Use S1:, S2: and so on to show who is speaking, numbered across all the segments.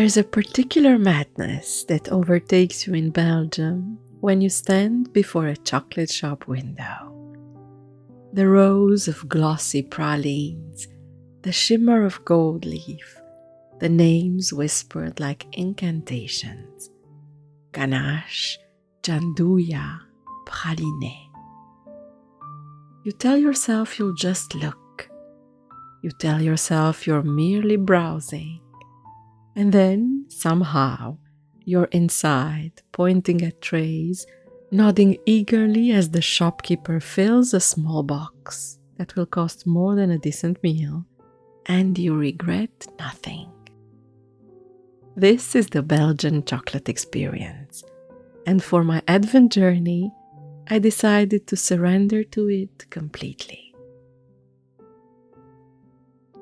S1: There's a particular madness that overtakes you in Belgium when you stand before a chocolate shop window. The rows of glossy pralines, the shimmer of gold leaf, the names whispered like incantations. Ganache, Gianduja, praline. You tell yourself you'll just look. You tell yourself you're merely browsing. And then, somehow, you're inside, pointing at trays, nodding eagerly as the shopkeeper fills a small box that will cost more than a decent meal, and you regret nothing. This is the Belgian chocolate experience, and for my Advent journey, I decided to surrender to it completely.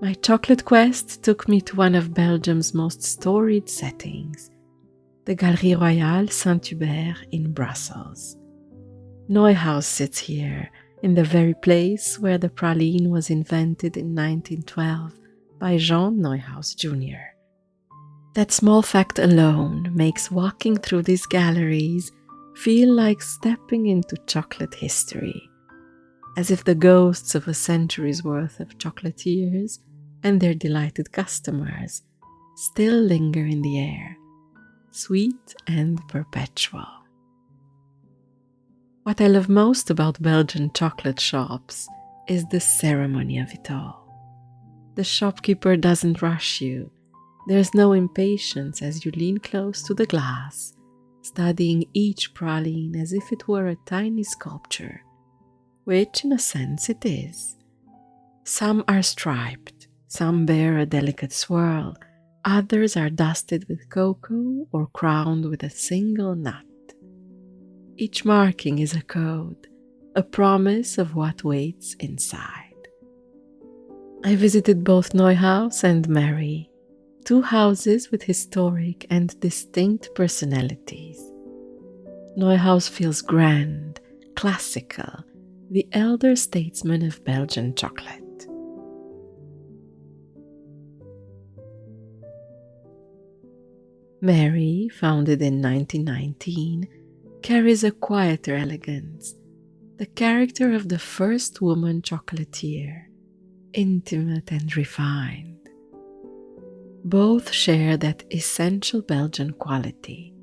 S1: My chocolate quest took me to one of Belgium's most storied settings, the Galeries Royales Saint-Hubert in Brussels. Neuhaus sits here, in the very place where the praline was invented in 1912 by Jean Neuhaus Jr. That small fact alone makes walking through these galleries feel like stepping into chocolate history, as if the ghosts of a century's worth of chocolatiers and their delighted customers still linger in the air, sweet and perpetual. What I love most about Belgian chocolate shops is the ceremony of it all. The shopkeeper doesn't rush you. There's no impatience as you lean close to the glass, studying each praline as if it were a tiny sculpture, which in a sense it is. Some are striped, some bear a delicate swirl, others are dusted with cocoa or crowned with a single nut. Each marking is a code, a promise of what waits inside. I visited both Neuhaus and Mary, two houses with historic and distinct personalities. Neuhaus feels grand, classical, the elder statesman of Belgian chocolate. Mary, founded in 1919, carries a quieter elegance, the character of the first woman chocolatier, intimate and refined. Both share that essential Belgian quality,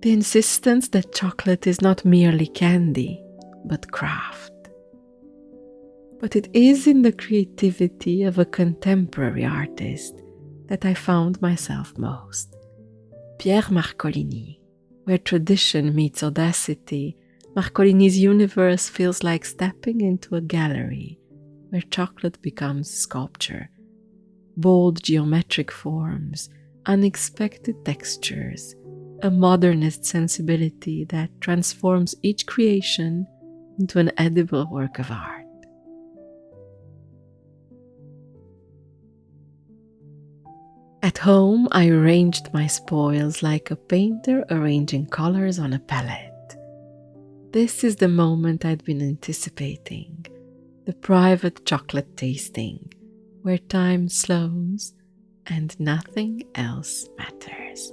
S1: the insistence that chocolate is not merely candy, but craft. But it is in the creativity of a contemporary artist that I found myself most. Pierre Marcolini. Where tradition meets audacity, Marcolini's universe feels like stepping into a gallery where chocolate becomes sculpture. Bold geometric forms, unexpected textures, a modernist sensibility that transforms each creation into an edible work of art. At home, I arranged my spoils like a painter arranging colors on a palette. This is the moment I'd been anticipating, the private chocolate tasting, where time slows and nothing else matters.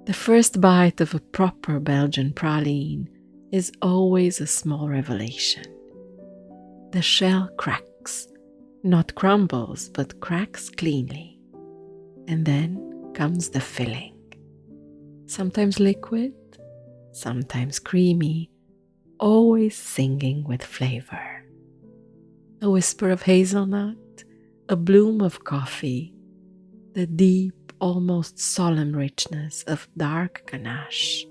S1: The first bite of a proper Belgian praline is always a small revelation. The shell cracks, not crumbles, but cracks cleanly. And then comes the filling. Sometimes liquid, sometimes creamy, always singing with flavor. A whisper of hazelnut, a bloom of coffee, the deep, almost solemn richness of dark ganache.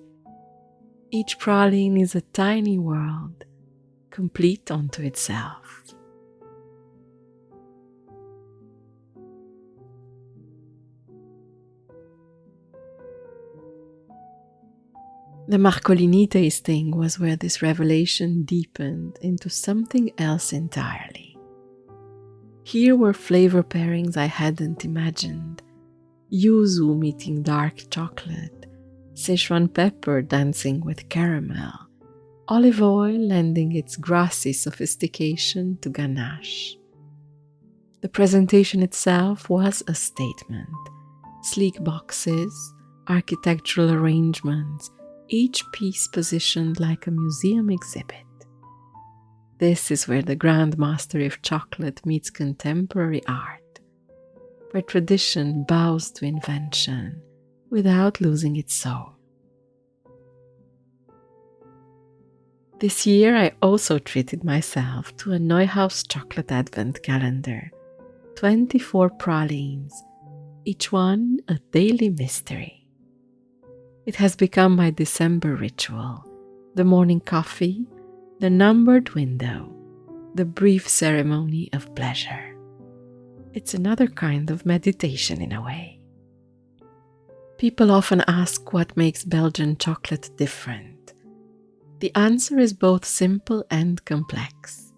S1: Each praline is a tiny world, complete unto itself. The Marcolini tasting was where this revelation deepened into something else entirely. Here were flavor pairings I hadn't imagined. Yuzu meeting dark chocolate, Szechuan pepper dancing with caramel, olive oil lending its grassy sophistication to ganache. The presentation itself was a statement, Sleek boxes, architectural arrangements, each piece positioned like a museum exhibit. This is where the grand mastery of chocolate meets contemporary art, where tradition bows to invention without losing its soul. This year I also treated myself to a Neuhaus chocolate advent calendar, 24 pralines, each one a daily mystery. It has become my December ritual, the morning coffee, the numbered window, the brief ceremony of pleasure. It's another kind of meditation in a way. People often ask what makes Belgian chocolate different. The answer is both simple and complex.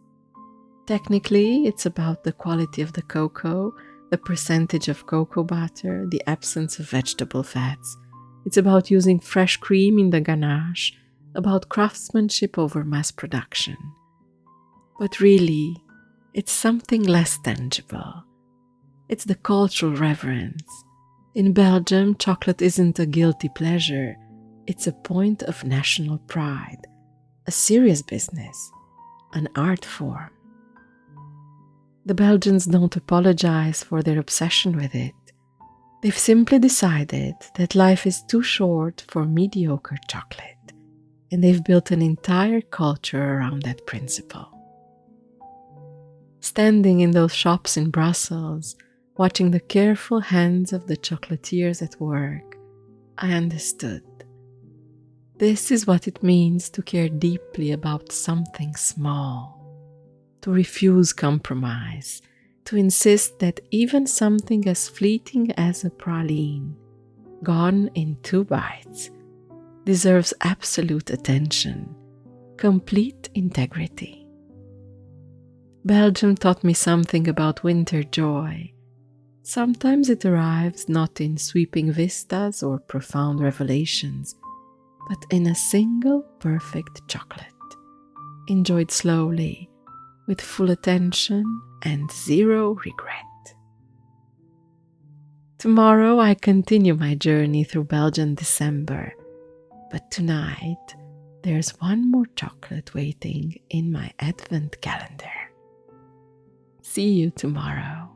S1: Technically, it's about the quality of the cocoa, the percentage of cocoa butter, the absence of vegetable fats. It's about using fresh cream in the ganache, about craftsmanship over mass production. But really, it's something less tangible. It's the cultural reverence. In Belgium, chocolate isn't a guilty pleasure. It's a point of national pride, a serious business, an art form. The Belgians don't apologize for their obsession with it. They've simply decided that life is too short for mediocre chocolate, and they've built an entire culture around that principle. Standing in those shops in Brussels, watching the careful hands of the chocolatiers at work, I understood. This is what it means to care deeply about something small, to refuse compromise, to insist that even something as fleeting as a praline, gone in 2 bites, deserves absolute attention, complete integrity. Belgium taught me something about winter joy. Sometimes it arrives not in sweeping vistas or profound revelations, but in a single perfect chocolate, enjoyed slowly, with full attention and zero regret. Tomorrow I continue my journey through Belgian December, but tonight there's one more chocolate waiting in my advent calendar. See you tomorrow.